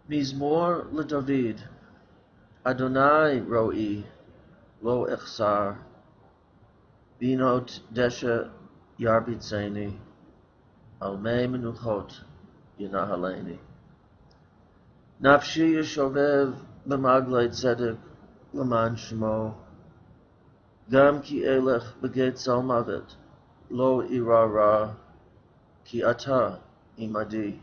Mizmor LeDavid, Adonai Ro'i, Lo Echsar, Binot Desha Yarbitzeni, Al Mei Menuchot Yinahaleni. Nafshi Yeshovev B'maglei Tzedek L'man Shemo, Gam Ki Elech B'geit Zal Mavet, Lo Ira Ra, Ki Ata Imadi.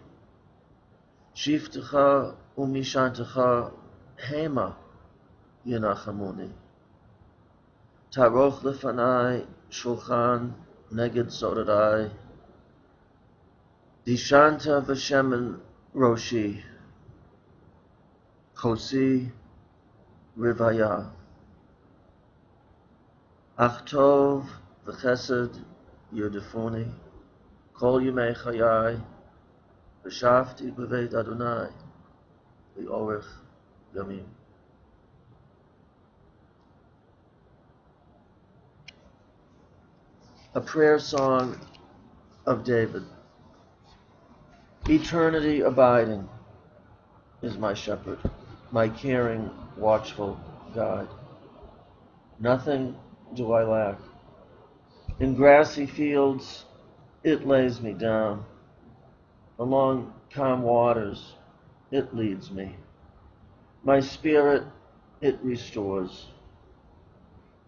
Shiftecha Umishantecha Hema Yinachamuni. Taroch Lefanai Shulchan Neged Sodadai, Dishanta V'Shemen Roshi, Chosi Rivaya. Achtov V'Chesed Yudefuni, Kol Yimei Chayai, V'Shavti B'Veit Adonai, V'Orech Yamim. A prayer song of David. Eternity abiding is my shepherd, my caring, watchful guide. Nothing do I lack. In grassy fields it lays me down. Along calm waters it leads me. My spirit it restores.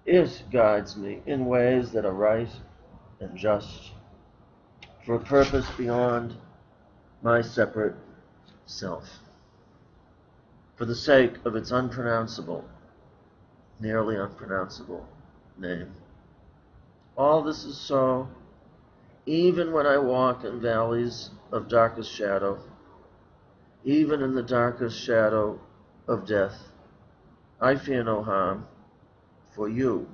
It guides me in ways that are right and just, for a purpose beyond my separate self. For the sake of its unpronounceable, nearly unpronounceable name. All this is so, even when I walk in valleys of darkest shadow, even in the darkest shadow of death, I fear no harm, for you.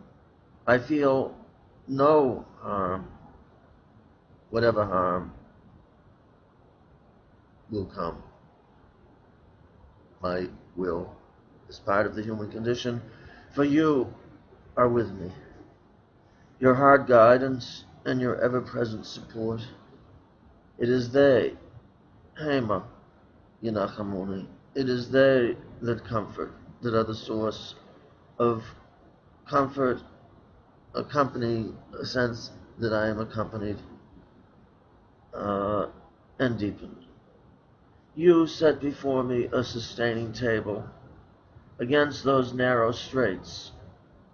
I feel no harm, whatever harm will come. My will is part of the human condition, for you are with me. Your hard guidance and your ever-present support. It is they, Hema Yinachamuni. It is they that comfort, that are the source of comfort, accompany a sense that I am accompanied and deepened. You set before me a sustaining table against those narrow straits,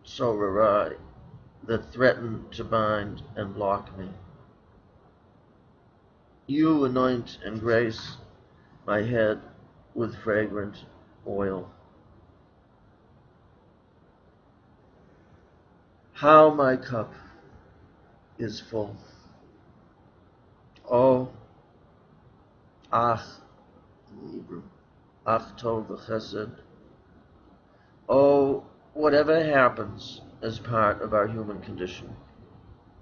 so awry, that threaten to bind and block me. You anoint and grace my head with fragrant oil. How my cup is full. Oh, ach, in Hebrew, ach tov v'chesed. Oh, whatever happens as part of our human condition,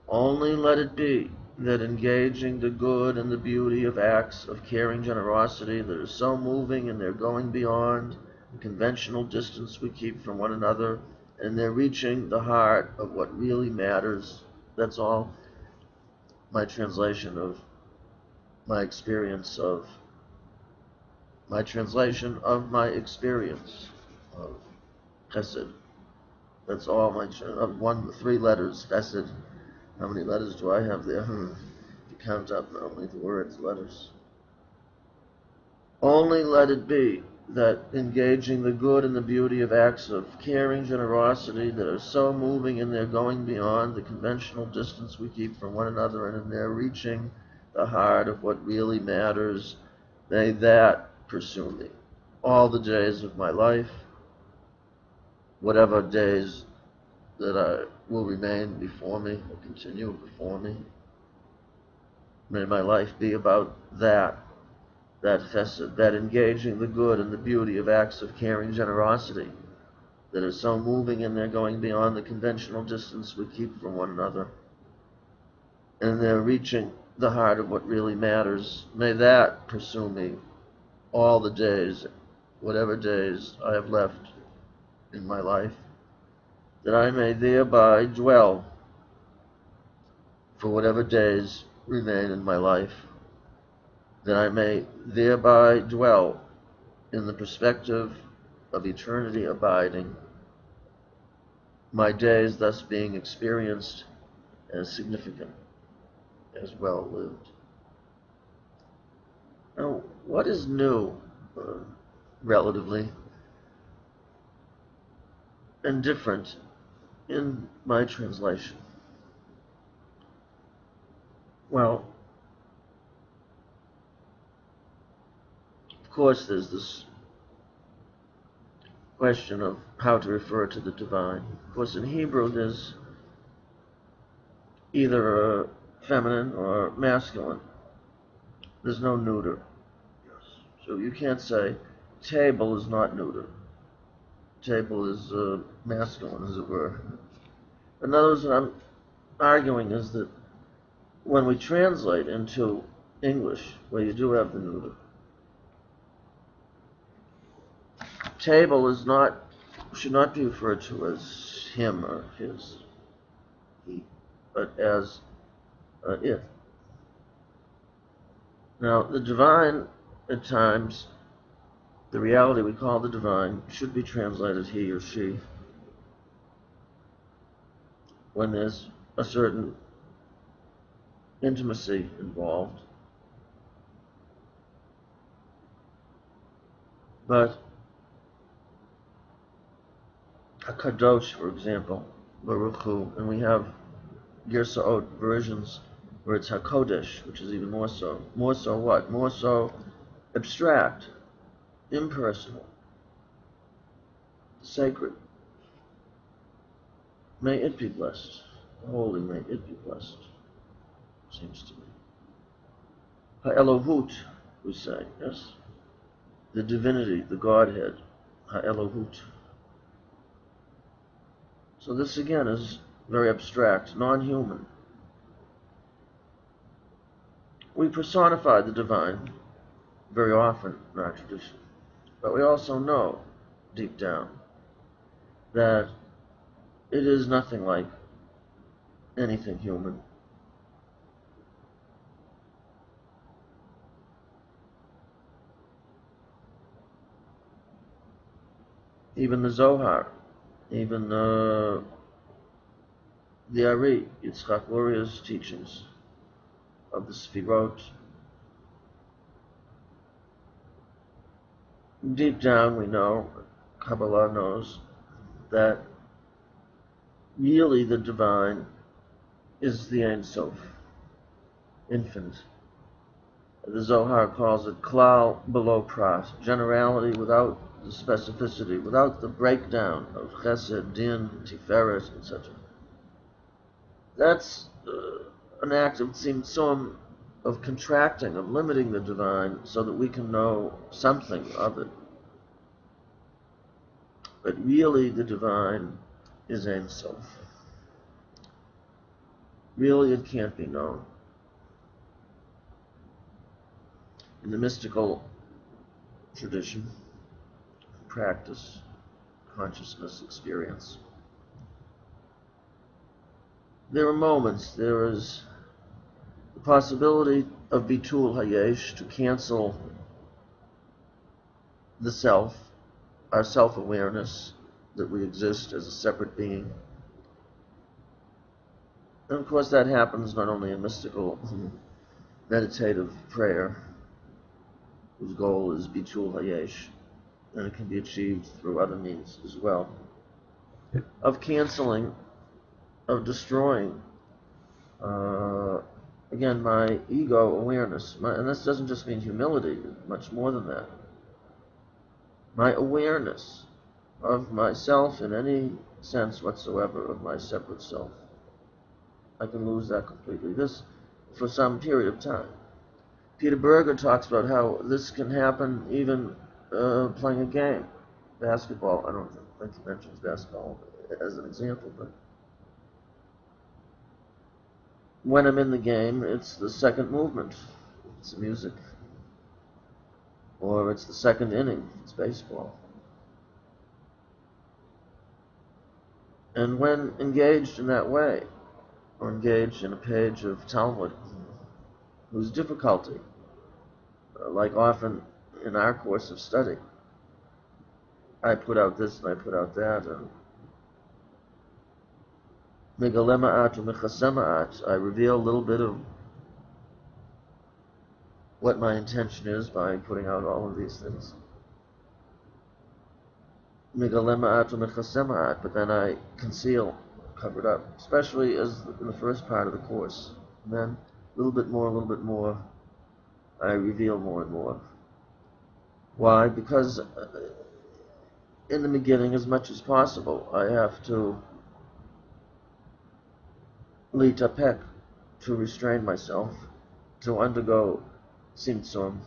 only let it be that engaging the good and the beauty of acts of caring generosity that are so moving and they're going beyond the conventional distance we keep from one another, and they're reaching the heart of what really matters. That's all my translation of my experience of my experience of chesed. That's all my three letters, chesed. How many letters do I have there? If you count up not only the words, letters. Only let it be that engaging the good and the beauty of acts of caring generosity that are so moving and they're going beyond the conventional distance we keep from one another, and they're reaching the heart of what really matters, may that pursue me all the days of my life, whatever days that will remain before me, will continue before me. May my life be about that chesed, that engaging the good and the beauty of acts of caring generosity that are so moving and they're going beyond the conventional distance we keep from one another, and they're reaching the heart of what really matters. May that pursue me all the days, whatever days I have left in my life, that I may thereby dwell for whatever days remain in my life, that I may thereby dwell in the perspective of eternity abiding, my days thus being experienced as significant, as well lived. Now, what is new, relatively, and different in my translation? Well, of course, there's this question of how to refer to the divine. Of course, in Hebrew, there's either a feminine or masculine. There's no neuter. So you can't say table is not neuter. Table is masculine, as it were. In other words, what I'm arguing is that when we translate into English, where you do have the neuter, table should not be referred to as him or his, he, but as it. Now, the divine, at times, the reality we call the divine, should be translated he or she when there's a certain intimacy involved. But a kadosh, for example, Baruch Hu, and we have Girsaot versions where it's HaKodesh, which is even more so. More so what? More so abstract, impersonal, sacred. May it be blessed. Holy, may it be blessed, seems to me. Ha-Elohut, we say, yes? The divinity, the Godhead, Ha-Elohut. So this again is very abstract, non-human. We personify the divine very often in our tradition, but we also know deep down that it is nothing like anything human. Even the Zohar, even the Ari, Yitzchak Luria's teachings of the Sfirot, deep down we know, Kabbalah knows, that really the divine is the Ein Sof, infinite. The Zohar calls it klal below prat, generality without the specificity, without the breakdown of chesed, din, tiferet, etc. That's an act of tzimtzum, of contracting, of limiting the divine so that we can know something of it. But really the divine is Ein Sof. Really it can't be known. In the mystical tradition, practice, consciousness, experience, there are moments, there is the possibility of bitul hayesh, to cancel the self, our self-awareness that we exist as a separate being. And of course that happens not only in mystical, meditative prayer, whose goal is bitul hayesh, and it can be achieved through other means as well, of canceling, of destroying, again, my ego awareness. And this doesn't just mean humility, much more than that. My awareness of myself in any sense whatsoever, of my separate self. I can lose that completely. This, for some period of time. Peter Berger talks about how this can happen even playing a game, basketball. I don't think he mentions basketball as an example, but when I'm in the game, it's the second movement, it's music, or it's the second inning, it's baseball. And when engaged in that way, or engaged in a page of Talmud, whose difficulty, like often in our course of study, I put out this and I put out that, and megalema'at or mechasema'at, I reveal a little bit of what my intention is by putting out all of these things. Megalema'at or mechasema'at, but then I conceal, cover it up, especially as in the first part of the course. And then a little bit more, I reveal more and more. Why? Because in the beginning, as much as possible, I have to litapek, to restrain myself, to undergo tzimtzum,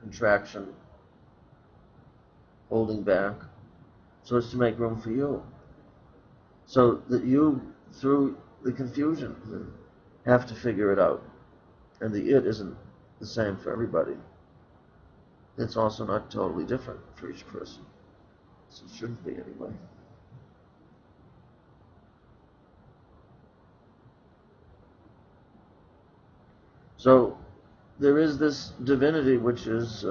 contraction, holding back, so as to make room for you. So that you, through the confusion, have to figure it out. And the it isn't the same for everybody. It's also not totally different for each person. So it shouldn't be anyway. So there is this divinity which is,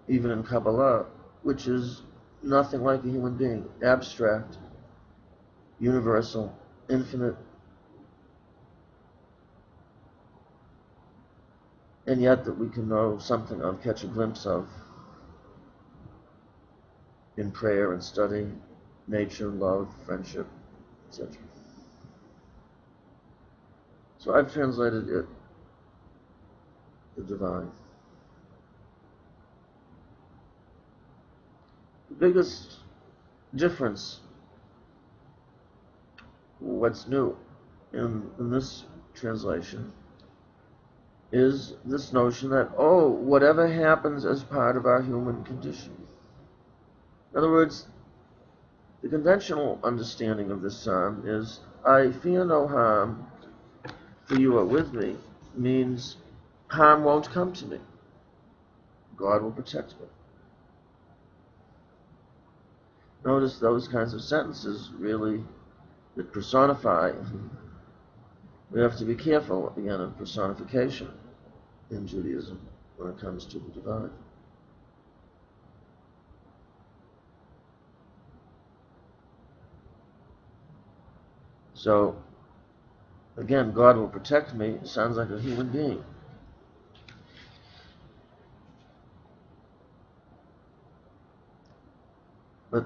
even in Kabbalah, which is nothing like a human being, abstract, universal, infinite, and yet that we can know something of, catch a glimpse of, in prayer and study, nature, love, friendship, etc. So I've translated it, the divine. The biggest difference, what's new in this translation, is this notion that, oh, whatever happens as part of our human condition. In other words, the conventional understanding of this psalm is, I fear no harm, for you are with me, means harm won't come to me. God will protect me. Notice those kinds of sentences really that personify. We have to be careful, again, of personification in Judaism when it comes to the divine. So, again, God will protect me sounds like a human being. But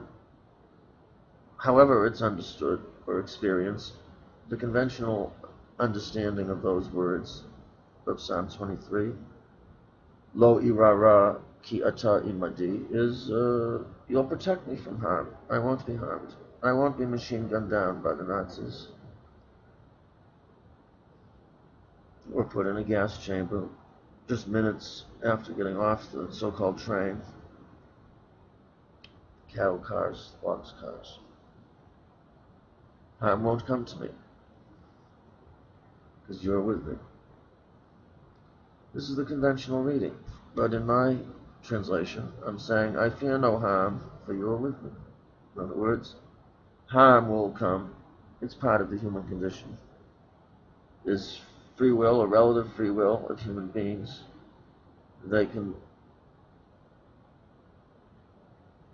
however it's understood or experienced, the conventional understanding of those words of Psalm 23, Lo irara ki ata imadi, is you'll protect me from harm. I won't be harmed. I won't be machine gunned down by the Nazis or put in a gas chamber just minutes after getting off the so-called train. Cattle cars, box cars. Harm won't come to me because you're with me. This is the conventional reading, but in my translation, I'm saying, I fear no harm, for you are with me. In other words, harm will come. It's part of the human condition. There's free will, or relative free will of human beings. They can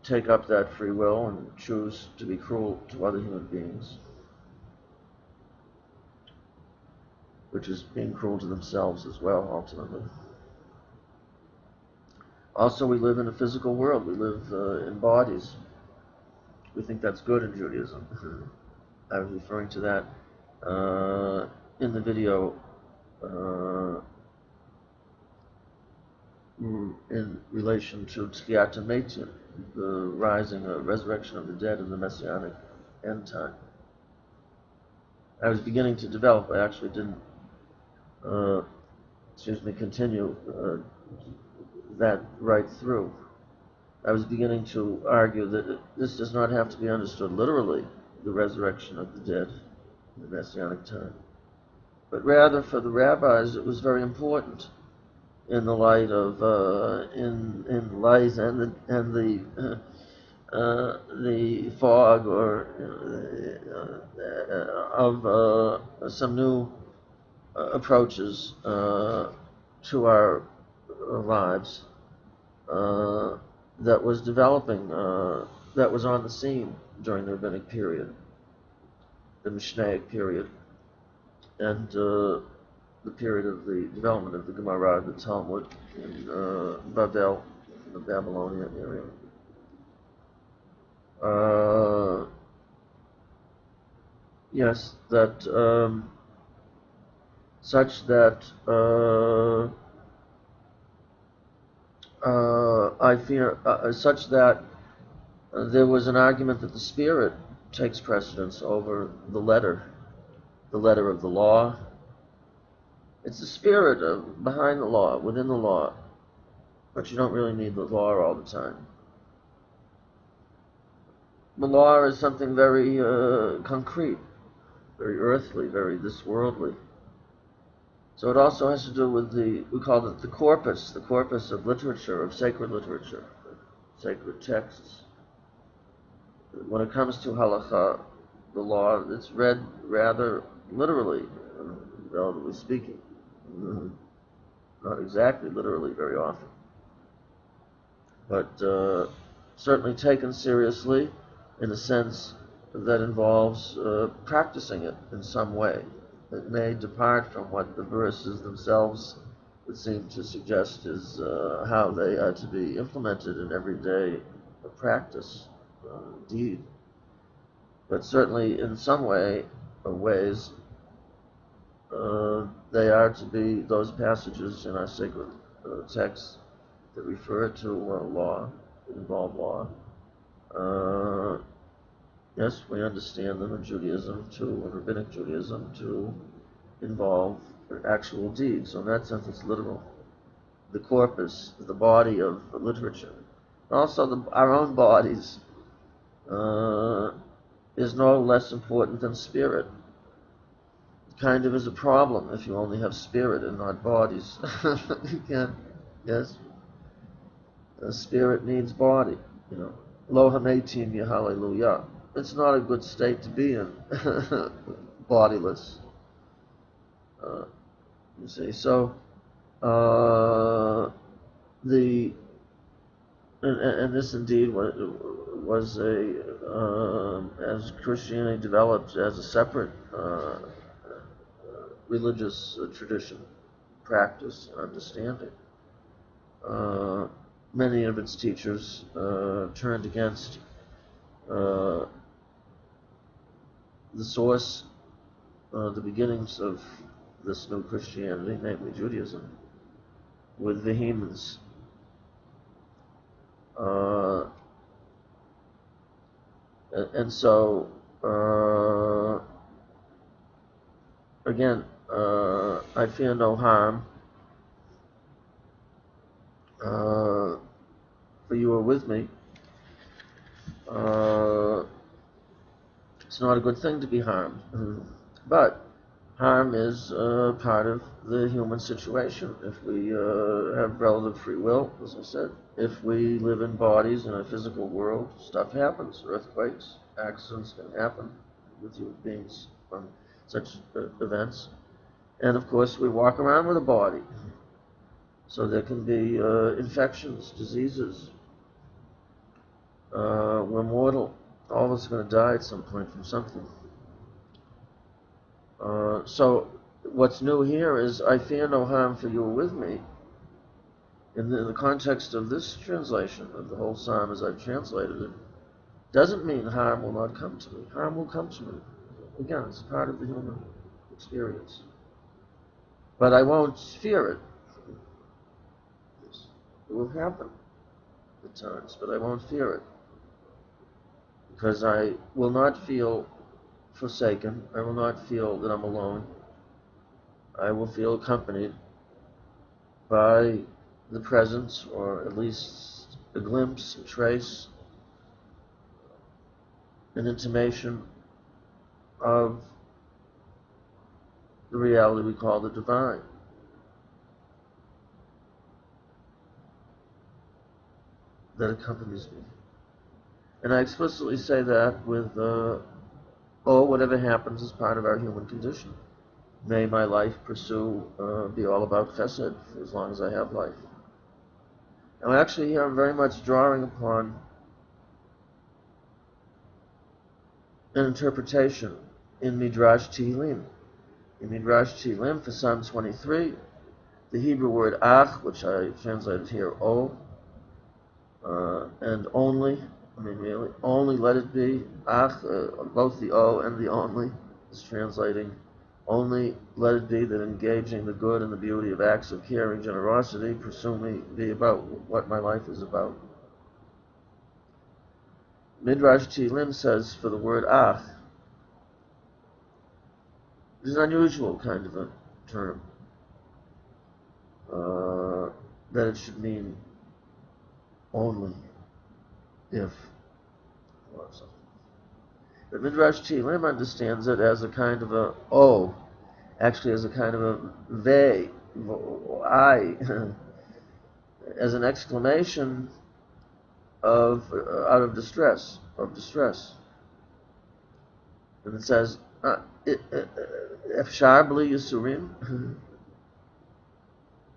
take up that free will and choose to be cruel to other human beings, which is being cruel to themselves as well, ultimately. Also, we live in a physical world. We live in bodies. We think that's good in Judaism. I was referring to that in the video in relation to Tchiyat HaMetim, the rising, resurrection of the dead in the Messianic end time. I was beginning to develop. I actually didn't, continue that right through. I was beginning to argue that this does not have to be understood literally, the resurrection of the dead in the Messianic time, but rather for the rabbis it was very important in the light of in light and the fog or of some new approaches to our lives that was developing, that was on the scene during the rabbinic period, the Mishnaic period, and the period of the development of the Gemara, the Talmud, in Babel, in the Babylonian area. Yes, that such that I fear such that there was an argument that the spirit takes precedence over the letter of the law. It's the spirit behind the law, within the law, but you don't really need the law all the time. The law is something very concrete, very earthly, very this worldly. So it also has to do with we call it the corpus of literature, of sacred literature, sacred texts. When it comes to halakha, the law, it's read rather literally, relatively speaking. Not exactly literally very often, but certainly taken seriously in a sense that involves practicing it in some way. It may depart from what the verses themselves would seem to suggest is how they are to be implemented in everyday practice, deed. But certainly in some ways, they are to be those passages in our sacred texts that refer to law, that involve law. Yes, we understand them in Judaism, in Rabbinic Judaism, to involve actual deeds. So in that sense, it's literal. The corpus, the body of literature. Also, our own bodies is no less important than spirit. It kind of is a problem if you only have spirit and not bodies. You can't, yes? Spirit needs body, you know. Lo hametim hallelujah. It's not a good state to be in, bodiless. You see, so and this indeed was as Christianity developed as a separate religious tradition, practice, understanding. Many of its teachers turned against the source, the beginnings of this new Christianity, namely Judaism, with vehemence. And so, again, I fear no harm, for you are with me. It's not a good thing to be harmed, but harm is part of the human situation. If we have relative free will, as I said, if we live in bodies in a physical world, stuff happens. Earthquakes, accidents can happen with human beings from such events. And of course, we walk around with a body. So there can be infections, diseases. We're mortal. All of us are going to die at some point from something. So what's new here is, I fear no harm, for you are with me. In the context of this translation of the whole psalm as I've translated it, doesn't mean harm will not come to me. Harm will come to me. Again, it's part of the human experience. But I won't fear it. It will happen at times, but I won't fear it. Because I will not feel forsaken. I will not feel that I'm alone. I will feel accompanied by the presence, or at least a glimpse, a trace, an intimation of the reality we call the divine. That accompanies me. And I explicitly say that with, whatever happens is part of our human condition. May my life be all about chesed for as long as I have life. Now actually here I'm very much drawing upon an interpretation in Midrash Tehillim. In Midrash Tehillim for Psalm 23, the Hebrew word ach, which I translated here o, and only, really, only let it be, ach, both the o and the only is translating only let it be that engaging the good and the beauty of acts of caring generosity pursue me be about what my life is about. Midrash Tehillim says for the word ach, it's an unusual kind of a term, that it should mean only if or something. But Midrash Tehillim understands it as a kind of a o, actually as a kind of a ve, I, as an exclamation of out of distress, And it says, Efshar b'li yisurim.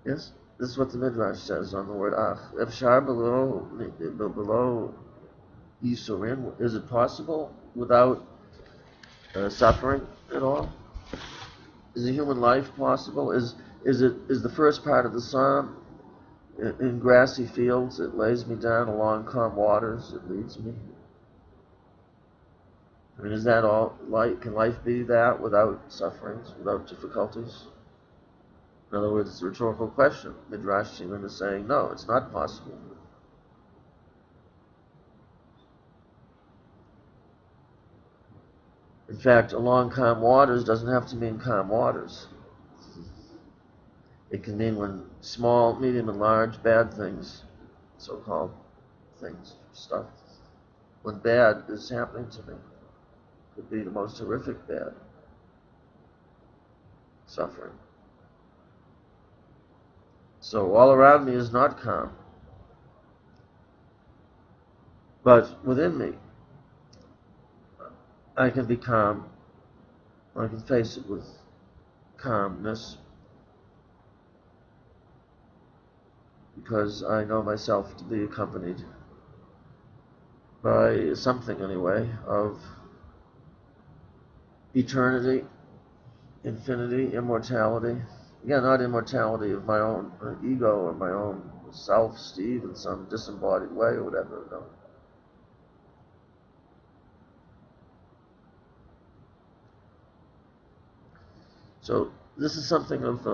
Yes, this is what the Midrash says on the word ach. Efshar below yisurim. Is it possible without suffering at all? Is a human life possible? Is the first part of the psalm in grassy fields? It lays me down along calm waters. It leads me. I mean, is that all? Can life be that without sufferings, without difficulties? In other words, it's a rhetorical question. Midrash Tehillim is saying, no, it's not possible. In fact, along calm waters doesn't have to mean calm waters. It can mean when small, medium, and large bad things, so-called things, stuff, when bad is happening to me, could be the most horrific bad, suffering. So all around me is not calm. But within me, I can be calm. I can face it with calmness because I know myself to be accompanied by something, anyway, of eternity, infinity, immortality. Again, not immortality of my own ego or my own self, Steve, in some disembodied way or whatever. No. So this is something of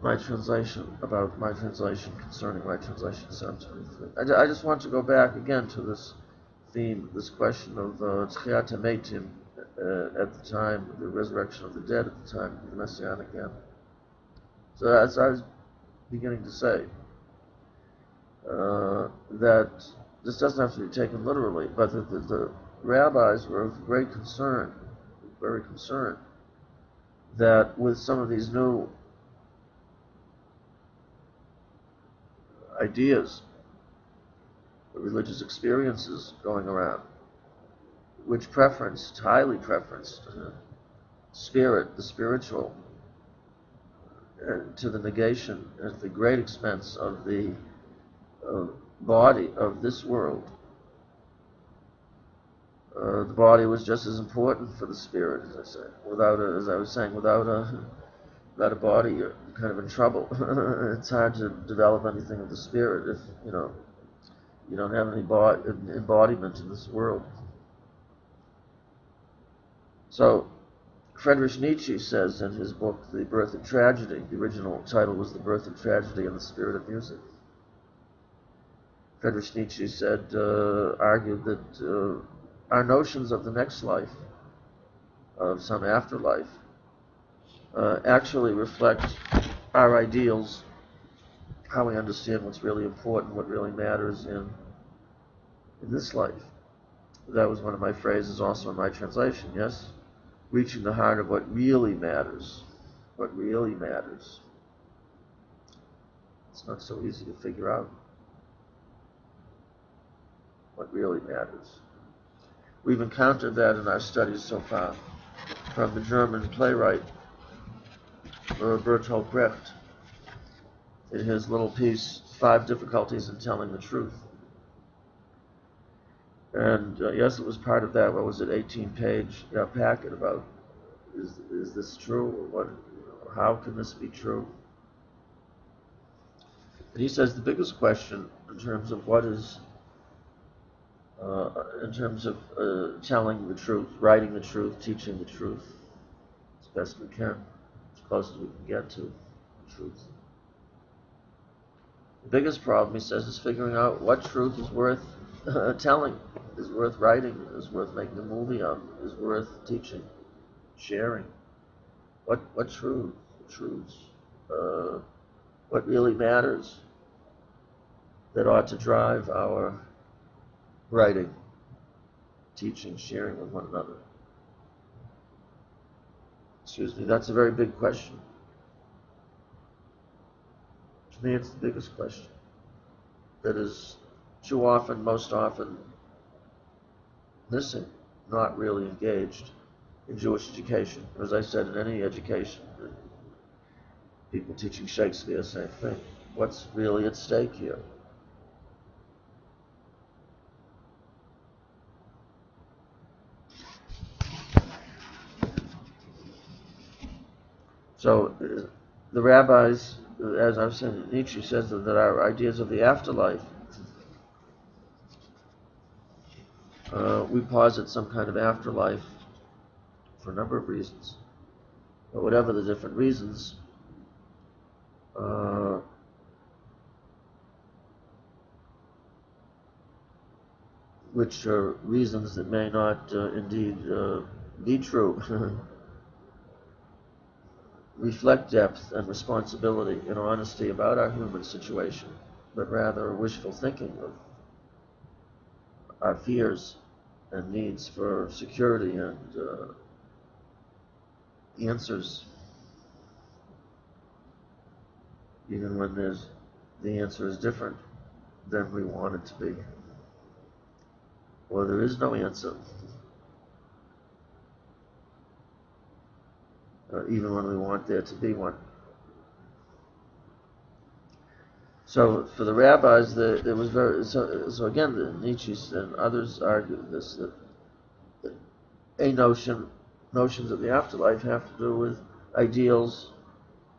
my translation, about my translation, concerning my translation of Psalm 23. I just want to go back again to this theme, this question of Tchiat HaMeitim at the time, the resurrection of the dead at the time of the Messianic end. So as I was beginning to say, that this doesn't have to be taken literally, but that the rabbis were of great concern, very concerned, that with some of these new ideas, religious experiences going around, which highly preferenced spirit, the spiritual, to the negation at the great expense of the body of this world. The body was just as important for the spirit, as I say. As I was saying, without a body, you're kind of in trouble. It's hard to develop anything of the spirit if you don't have any embodiment in this world. So, Friedrich Nietzsche says in his book, The Birth of Tragedy, the original title was The Birth of Tragedy and the Spirit of Music. Friedrich Nietzsche argued that our notions of the next life, of some afterlife, actually reflect our ideals, how we understand what's really important, what really matters in this life. That was one of my phrases also in my translation, yes? Reaching the heart of what really matters. What really matters. It's not so easy to figure out what really matters. We've encountered that in our studies so far from the German playwright Bertolt Brecht. in his little piece, 5 Difficulties in Telling the Truth. And yes, it was part of that, what was it, 18-page packet about, is this true, or what, how can this be true? And he says the biggest question in terms of what is, in terms of telling the truth, writing the truth, teaching the truth, as best we can, as close as we can get to the truth. The biggest problem, he says, is figuring out what truth is worth telling, is worth writing, is worth making a movie of, is worth teaching, sharing. What truths, what really matters that ought to drive our writing, teaching, sharing with one another. Excuse me, that's a very big question. To me, it's the biggest question that is too often, most often, missing, not really engaged in Jewish education. As I said, in any education, people teaching Shakespeare, same thing. What's really at stake here? So the rabbis, as I've said, Nietzsche says that our ideas of the afterlife, we posit some kind of afterlife for a number of reasons. But whatever the different reasons, which are reasons that may not indeed be true, reflect depth and responsibility and honesty about our human situation, but rather wishful thinking of our fears and needs for security and answers, even when the answer is different than we want it to be, or there is no answer, even when we want there to be one. So for the rabbis, it was very so again, Nietzsche and others argue this, that notions of the afterlife have to do with ideals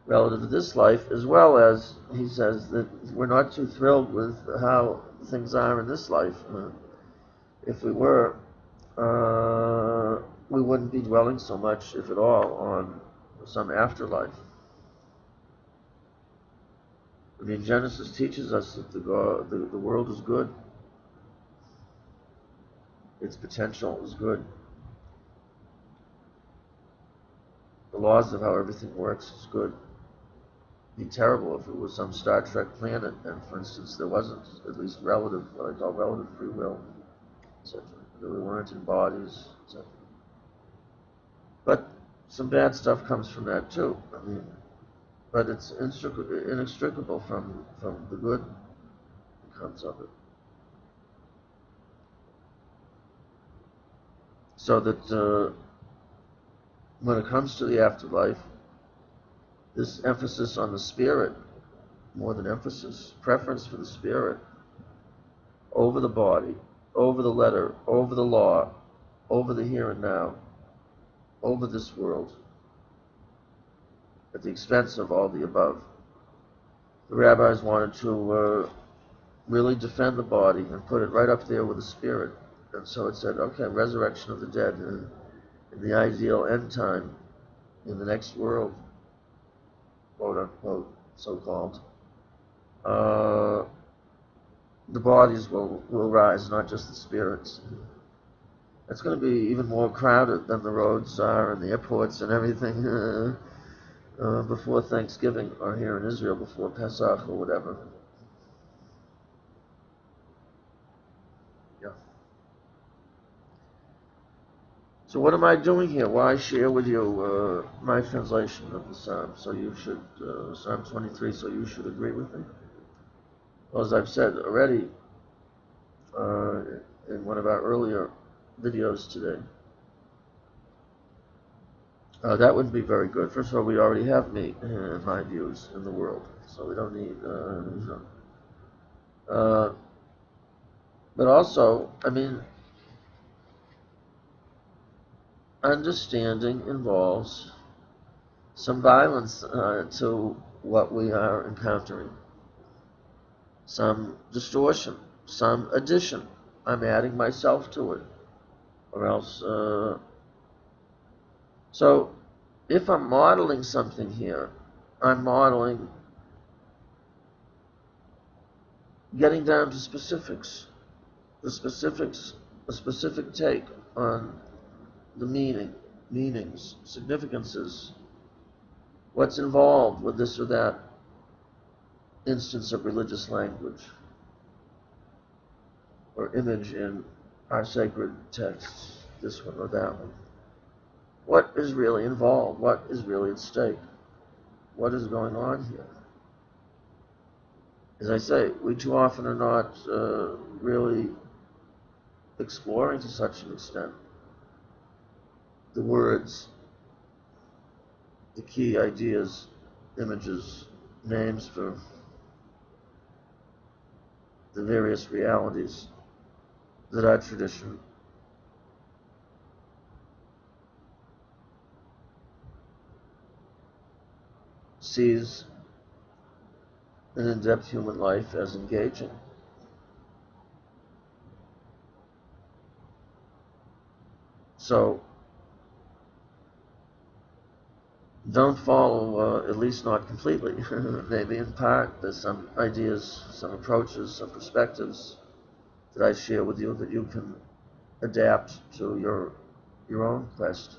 relative to this life, as well as, he says, that we're not too thrilled with how things are in this life. If we were, we wouldn't be dwelling so much, if at all, on some afterlife. I mean, Genesis teaches us that the world is good. Its potential is good. The laws of how everything works is good. It'd be terrible if it was some Star Trek planet, and for instance, there wasn't at least relative, what I call relative free will, etc. That we weren't in bodies, etc. But some bad stuff comes from that too. I mean, but it's inextricable from the good that comes of it. So that when it comes to the afterlife, this emphasis on the spirit, more than emphasis, preference for the spirit, over the body, over the letter, over the law, over the here and now, over this world, at the expense of all the above. The rabbis wanted to really defend the body and put it right up there with the spirit. And so it said, okay, resurrection of the dead in the ideal end time, in the next world, quote unquote, so-called, the bodies will rise, not just the spirits. It's going to be even more crowded than the roads are and the airports and everything before Thanksgiving, or here in Israel before Pesach or whatever. Yeah. So what am I doing here? Why share with you my translation of the Psalm? So you should, Psalm 23, so you should agree with me? Well, as I've said already in one of our earlier videos today, that wouldn't be very good. First of all, we already have me and my views in the world. so we don't need, but also, I mean, understanding involves some violence to what we are encountering, some distortion, some addition. I'm adding myself to it, or else. So, if I'm modeling something here, I'm modeling getting down to specifics, a specific take on the meanings, significances, what's involved with this or that instance of religious language or image in our sacred texts, this one or that one. What is really involved? What is really at stake? What is going on here? As I say, we too often are not really exploring to such an extent the words, the key ideas, images, names for the various realities that our tradition sees an in-depth human life as engaging. So don't follow, at least not completely. Maybe in part, there's some ideas, some approaches, some perspectives that I share with you that you can adapt to your own quest.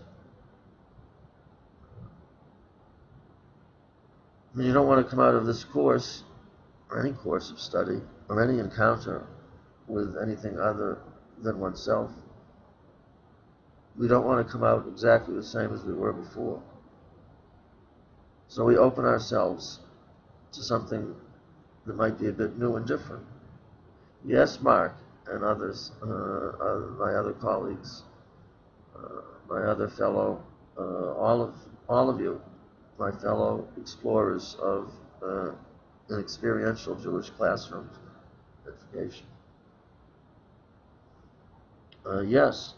I mean, you don't want to come out of this course, or any course of study, or any encounter with anything other than oneself. We don't want to come out exactly the same as we were before. So we open ourselves to something that might be a bit new and different. Yes, Mark and others, my other colleagues, my other fellow, all of you, my fellow explorers of an experiential Jewish classroom education. Yes,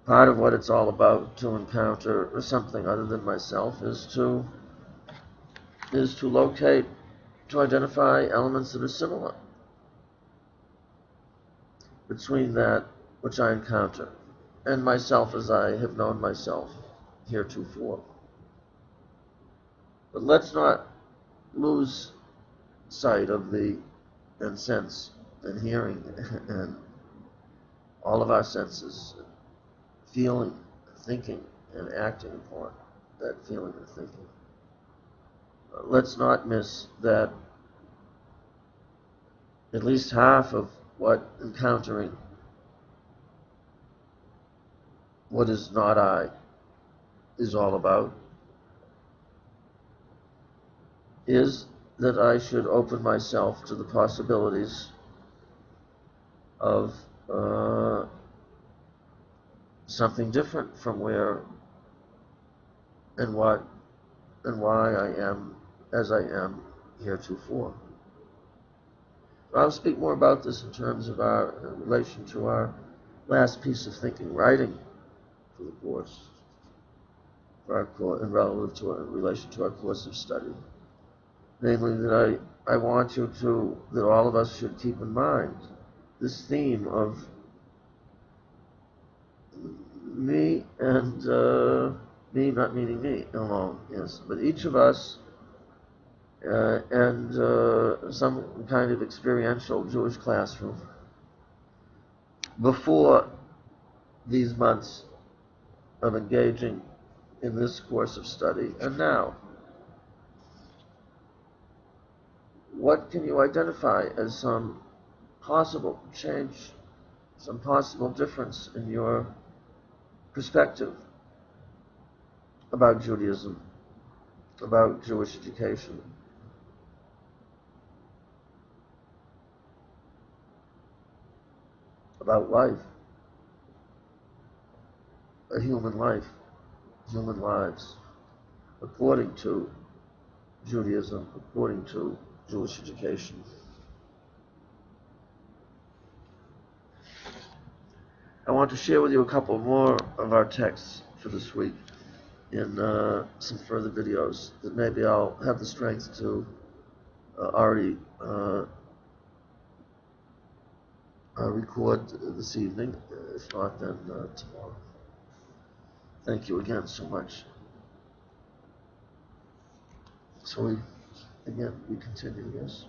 part of what it's all about to encounter something other than myself is to locate, to identify elements that are similar between that which I encounter and myself as I have known myself heretofore. But let's not lose sight of the and sense and hearing and all of our senses, feeling, thinking, and acting upon that feeling and thinking. Let's not miss that at least half of what encountering what is not I is all about is that I should open myself to the possibilities of something different from where and what and why I am as I am heretofore. I'll speak more about this in terms of our relation to our last piece of thinking, writing for the course, for our course, and relative to our relation to our course of study. Namely, that I want you to, that all of us should keep in mind this theme of me and me, not meaning me alone, yes, but each of us and some kind of experiential Jewish classroom before these months of engaging in this course of study and now. What can you identify as some possible change, some possible difference in your perspective about Judaism, about Jewish education, about life, a human life, human lives, according to Judaism according to Jewish education. I want to share with you a couple more of our texts for this week in some further videos that maybe I'll have the strength to already record this evening. If not, then tomorrow. Thank you again so much. So we continue, yes.